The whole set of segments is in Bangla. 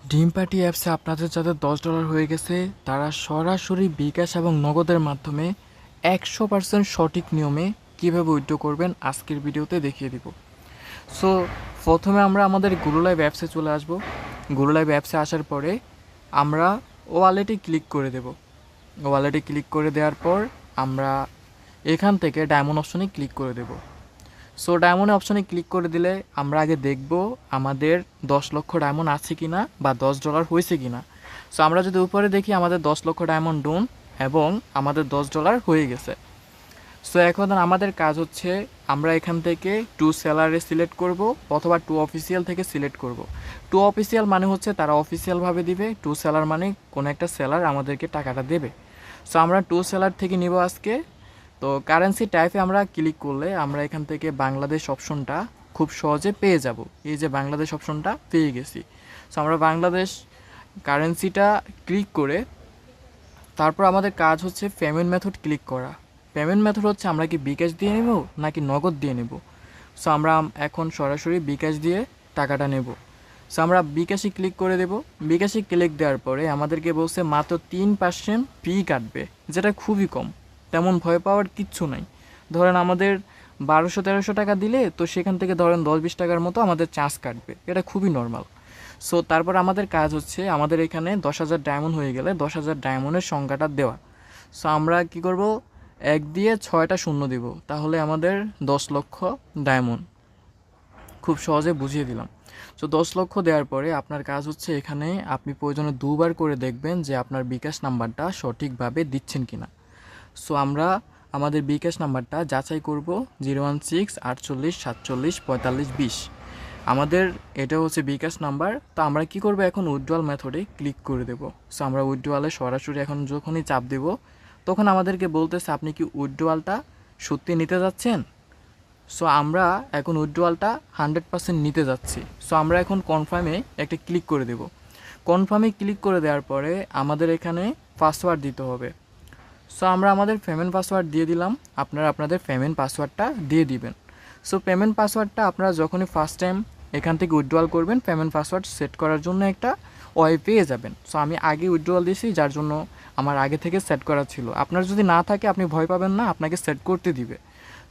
ড্রিম পার্টি অ্যাপসে আপনাদের যাদের $10 হয়ে গেছে তারা সরাসরি বিকাশ এবং নগদের মাধ্যমে 100% সঠিক নিয়মে কীভাবে উইথড্র করবেন আজকের ভিডিওতে দেখিয়ে দিব। সো প্রথমে আমরা আমাদের গুগল লাইভ অ্যাপসে চলে আসব। গুগল লাইভ অ্যাপসে আসার পরে আমরা ওয়ালেটে ক্লিক করে দেব। ওয়ালেটে ক্লিক করে দেওয়ার পর আমরা এখান থেকে ডায়মন্ড অপশনে ক্লিক করে দেব। সো ডায়মন্ড অপশনে ক্লিক করে দিলে আমরা আগে দেখব আমাদের 10 লক্ষ ডায়মন্ড আছে কি না বা $10 হয়েছে কি না। সো আমরা যদি উপরে দেখি আমাদের 10 লক্ষ ডায়মন্ড ডোন এবং আমাদের $10 হয়ে গেছে। সো এখন আমাদের কাজ হচ্ছে আমরা এখান থেকে টু সেলারে সিলেক্ট করব অথবা টু অফিসিয়াল থেকে সিলেক্ট করব। টু অফিসিয়াল মানে হচ্ছে তারা অফিসিয়ালভাবে দিবে, টু সেলার মানে কোনো একটা সেলার আমাদেরকে টাকাটা দেবে। সো আমরা টু সেলার থেকে নিব আজকে। তো কারেন্সি টাইপে আমরা ক্লিক করলে আমরা এখান থেকে বাংলাদেশ অপশনটা খুব সহজে পেয়ে যাব। এই যে বাংলাদেশ অপশনটা পেয়ে গেছি। সো আমরা বাংলাদেশ কারেন্সিটা ক্লিক করে তারপর আমাদের কাজ হচ্ছে পেমেন্ট মেথড ক্লিক করা। পেমেন্ট মেথড হচ্ছে আমরা কি বিকাশ দিয়ে নেব নাকি নগদ দিয়ে নেব। সো আমরা এখন সরাসরি বিকাশ দিয়ে টাকাটা নেব। সো আমরা বিকাশে ক্লিক করে দেব। বিকাশে ক্লিক দেওয়ার পরে আমাদেরকে বলছে মাত্র 3% ফি কাটবে, যেটা খুবই কম, তেমন ভয় পাওয়ার কিচ্ছু নাই। ধরেন আমাদের 1200-1300 টাকা দিলে তো সেখান থেকে ধরেন 10-20 টাকার মতো আমাদের চার্জ কাটবে, এটা খুবই নর্মাল। সো তারপর আমাদের কাজ হচ্ছে আমাদের এখানে 10,000 ডায়মন্ড হয়ে গেলে 10,000 ডায়মন্ডের সংখ্যাটা দেওয়া। সো আমরা কি করব, 1 দিয়ে 6টা শূন্য দিব, তাহলে আমাদের 10 লক্ষ ডায়মন্ড। খুব সহজে বুঝিয়ে দিলাম। সো 10 লক্ষ দেওয়ার পরে আপনার কাজ হচ্ছে এখানে আপনি প্রয়োজনে দুবার করে দেখবেন যে আপনার বিকাশ নাম্বারটা সঠিকভাবে দিচ্ছেন কিনা। সো আমরা আমাদের বিকাশ নাম্বারটা যাচাই করব 016 48 47 45 20। আমাদের এটা হচ্ছে বিকাশ নাম্বার। তো আমরা কি করব, এখন উইথড্রয়াল মেথডে ক্লিক করে দেব। সো আমরা উইথড্রয়ালে সরাসরি এখন যখনই চাপ দেব তখন আমাদেরকে বলতেছে আপনি কি উইথড্রয়ালটা সত্যি নিতে যাচ্ছেন। সো আমরা এখন উইথড্রয়ালটা 100% নিতে যাচ্ছি। সো আমরা এখন কনফার্মে একটা ক্লিক করে দেব। কনফার্মে ক্লিক করে দেওয়ার পরে আমাদের এখানে পাসওয়ার্ড দিতে হবে। সো আমরা আমাদের পেমেন্ট পাসওয়ার্ড দিয়ে দিলাম, আপনারা আপনাদের পেমেন্ট পাসওয়ার্ডটা দিয়ে দিবেন। সো পেমেন্ট পাসওয়ার্ডটা আপনারা যখনই ফার্স্ট টাইম এখান থেকে উইথড্রয়াল করবেন পেমেন্ট পাসওয়ার্ড সেট করার জন্য একটা ওয়ে পেয়ে যাবেন। সো আমি আগে উইথড্রয়াল দিয়েছি যার জন্য আমার আগে থেকে সেট করা ছিল। আপনার যদি না থাকে আপনি ভয় পাবেন না, আপনাকে সেট করতে দিবে।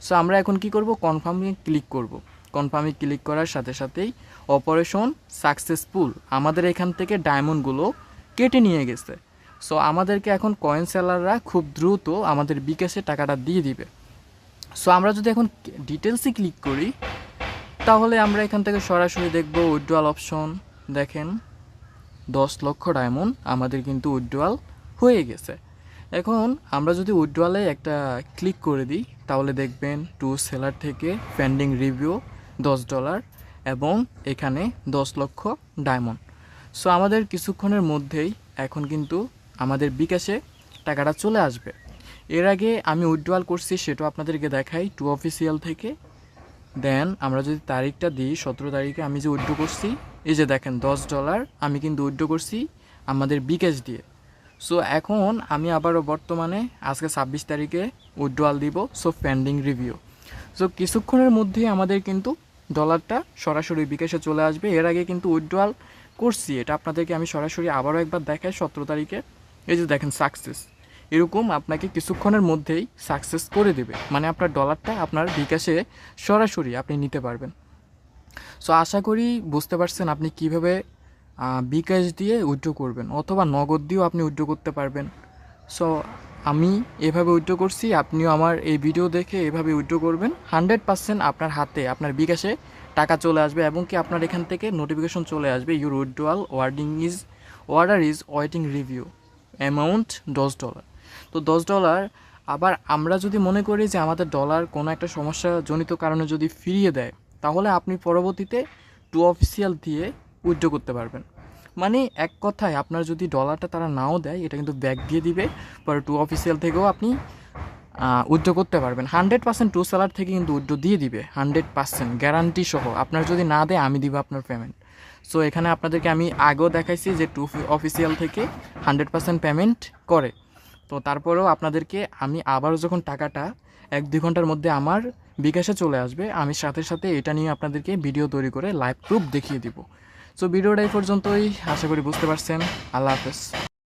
সো আমরা এখন কি করব, কনফার্মে ক্লিক করব। কনফার্মে ক্লিক করার সাথে সাথেই অপারেশন সাকসেসফুল আমাদের এখান থেকে ডায়মন্ডগুলো কেটে নিয়ে গেছে। সো আমাদেরকে এখন কয়েন সেলাররা খুব দ্রুত আমাদের বিকাশে টাকাটা দিয়ে দিবে। সো আমরা যদি এখন ডিটেলসে ক্লিক করি তাহলে আমরা এখান থেকে সরাসরি দেখব উইথড্রয়াল অপশন। দেখেন 10 লক্ষ ডায়মন্ড আমাদের কিন্তু উইথড্রয়াল হয়ে গেছে। এখন আমরা যদি উইথড্রয়ালে একটা ক্লিক করে দিই তাহলে দেখবেন টু সেলার থেকে পেন্ডিং রিভিউ $10 এবং এখানে 10 লক্ষ ডায়মন্ড। সো আমাদের কিছুক্ষণের মধ্যেই এখন কিন্তু আমাদের বিকাশে টাকাটা চলে আসবে। এর আগে আমি উইথড্রয়াল করছি সেটাও আপনাদেরকে দেখাই টু অফিসিয়াল থেকে। দেন আমরা যদি তারিখটা দিই 17 তারিখে আমি যে উইথড্র করছি, এই যে দেখেন $10 আমি কিন্তু উইথড্র করছি আমাদের বিকাশ দিয়ে। সো এখন আমি আবারও বর্তমানে আজকে 26 তারিখে উইথড্রয়াল দিব। So pending review. সো কিছুক্ষণের মধ্যেই আমাদের কিন্তু ডলারটা সরাসরি বিকাশে চলে আসবে। এর আগে কিন্তু উইথড্রয়াল করছি, এটা আপনাদেরকে আমি সরাসরি আবারও একবার দেখাই 17 তারিখে। এই যে দেখেন সাকসেস, এরকম আপনাকে কিছুক্ষণের মধ্যেই সাকসেস করে দেবে, মানে আপনার ডলারটা আপনার বিকাশে সরাসরি আপনি নিতে পারবেন। সো আশা করি বুঝতে পারছেন আপনি কিভাবে বিকাশ দিয়ে উইথড্র করবেন অথবা নগদ দিয়েও আপনি উইথড্র করতে পারবেন। সো আমি এভাবে উইথড্র করছি, আপনিও আমার এই ভিডিও দেখে এভাবে উইথড্র করবেন। 100% আপনার হাতে আপনার বিকাশে টাকা চলে আসবে এবং কি আপনার এখান থেকে নোটিফিকেশন চলে আসবে your withdrawal order is waiting review amount $10। তো $10 আবার আমরা যদি মনে করি যে আমাদের ডলার কোনো একটা সমস্যাজনিত কারণে যদি ফিরিয়ে দেয় তাহলে আপনি পরবর্তীতে টু অফিসিয়াল দিয়ে উইথড্র করতে পারবেন। মানে এক কথায় আপনার যদি ডলারটা তারা নাও দেয় এটা কিন্তু ব্যাক দিয়ে দিবে, পরে টু অফিসিয়াল থেকেও আপনি উইথড্র করতে পারবেন। 100% টু সেলার থেকে কিন্তু উইথড্র দিয়ে দিবে 100% গ্যারান্টি সহ। আপনার যদি না দেয় আমি দিব আপনার পেমেন্ট। সো এখানে আপনাদেরকে আমি আগেও দেখাইছি যে টু অফিসিয়াল থেকে 100% পেমেন্ট করে। তো তারপরেও আপনাদেরকে আমি আবারও যখন টাকাটা 1-2 ঘন্টার মধ্যে আমার বিকাশে চলে আসবে আমি সাথে সাথে এটা নিয়ে আপনাদেরকে ভিডিও তৈরি করে লাইভ প্রুফ দেখিয়ে দিব। সো ভিডিওটা এই পর্যন্তই, আশা করি বুঝতে পারছেন। আল্লাহ হাফেজ।